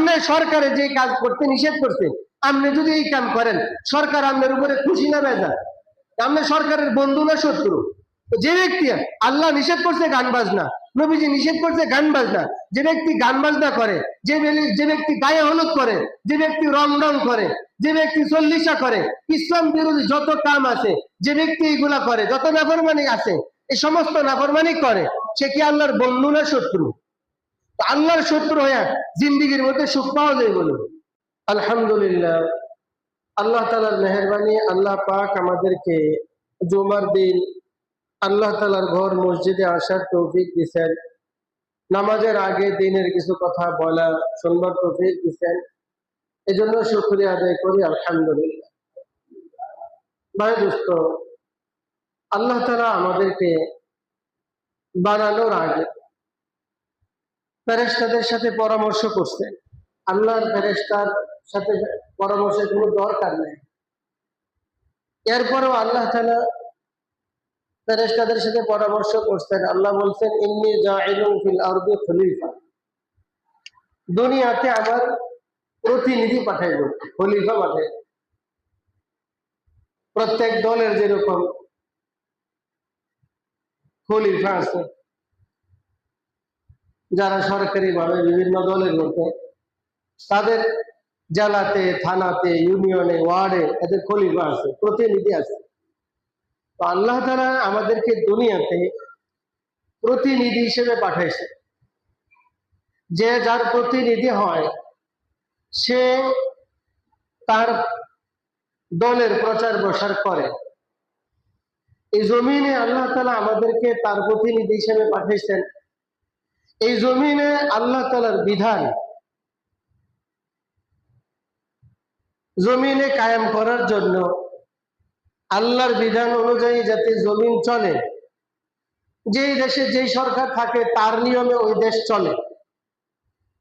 আপনি সরকারে যে কাজ করতে নিষেধ করছে, আপনি যদি এই কাম করেন, সরকার আপনার উপরে খুশি না বেজা? আপনি সরকারের বন্ধু না শত্রু? যে ব্যক্তি আল্লাহ নিষেধ করছে গান বাজনা, নবীজি নিষেধ করছে গান বাজনা, যে ব্যক্তি গান বাজনা করে, যে ব্যক্তি গায়ে হলুদ করে, যে ব্যক্তি রং করে, যে ব্যক্তি চল্লিশা করে, ইসলাম বিরোধী যত কাম আছে, যে ব্যক্তি এইগুলা করে, যত নাফরমানি আছে, এই সমস্ত নাফরমানি করে, সে কি আল্লাহর বন্ধু না শত্রু? আল্লাহর শত্রু হয়ে জিন্দিগির মধ্যে সুখ পাওয়া যায় বলুন? আলহামদুলিল্লাহ, আল্লাহ তাআলার মেহেরবানি, আল্লাহ পাক আমাদেরকে জুমার দিন আল্লাহ তাআলার ঘর মসজিদে আসার তৌফিক দিয়েছেন, নামাজের আগে দিনের কিছু কথা বলা শুনবার তৌফিক দিয়েছেন। এজন্য শুকরিয়া আদায় করি, আলহামদুলিল্লাহ। ভাই দোস্ত, আল্লাহ তাআলা আমাদেরকে বানানোর আগে ফেরেশতাদের সাথে পরামর্শ করছেন। আল্লাহর ফেরেশতার সাথে পরামর্শের কোনো দরকার নেই। এরপরেও আল্লাহ তাআলা ফেরেশতাদের সাথে পরামর্শ করছেন। আল্লাহ বলছেন, ইন্নী জাইলুন ফিল আরদি খলিফা, দুনিয়াতে আমার প্রতিনিধি পাঠাইব, খলিফা পাঠাইব। প্রত্যেক দলের যেরকম খলিফা আছে, যারা সরকারি ভাবে বিভিন্ন দলের মধ্যে, তাদের জেলাতে, থানাতে, ইউনিয়নে, ওয়ার্ডে এদের খলিফা আছে, প্রতিনিধি আছে। তো আল্লাহ তাআলা আমাদেরকে দুনিয়াতে প্রতিনিধি হিসেবে পাঠাইছে। যে যার প্রতিনিধি হয়, সে তার দলের প্রচার প্রসার করে। এই জমিনে আল্লাহ তাআলা আমাদেরকে তার প্রতিনিধি হিসেবে পাঠাইছেন। এই জমিনে আল্লাহ তাআলার বিধান জমিনে কায়েম করার জন্য, আল্লাহর বিধান অনুযায়ী যাতে জমিন চলে, যেই দেশে যেই সরকার থাকে তার নিয়মে ওই দেশ চলে,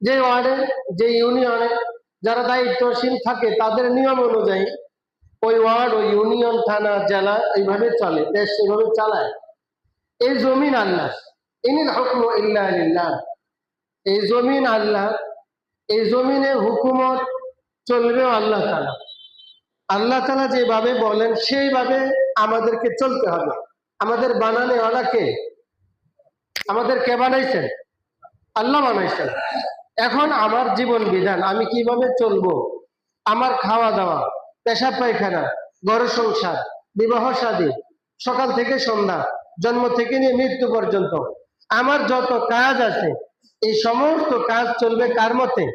যে ওয়ার্ডে, যে ইউনিয়নে যারা দায়িত্বশীল থাকে তাদের নিয়ম অনুযায়ী ওই ওয়ার্ড, ওই ইউনিয়ন, থানা, জেলা এইভাবে চলে, দেশ এইভাবে চালায়। এই জমিন আল্লাহ, ইনিল হুকমু ইল্লা লিল্লাহ। এই জমিন আল্লাহ, এই জমিনে হুকুমত চলবেও আল্লাহ তাআলা। আল্লাহ তাআলা যেভাবে বলেন সেইভাবে আমাদেরকে চলতে হবে। আমাদের বানানেওয়ালা কে? আমাদের কে বানাইছেন? আল্লাহ বানাইছেন। এখন আমার জীবন বিধান, আমি কিভাবে চলবো, আমার খাওয়া দাওয়া, পেশাব পায়খানা, ঘর সংসার, বিবাহ শাদী, সকাল থেকে সন্ধ্যা, জন্ম থেকে নিয়ে মৃত্যু পর্যন্ত আমার যত কাজ আছে, এই সমস্ত কাজ চলবে কার মতে?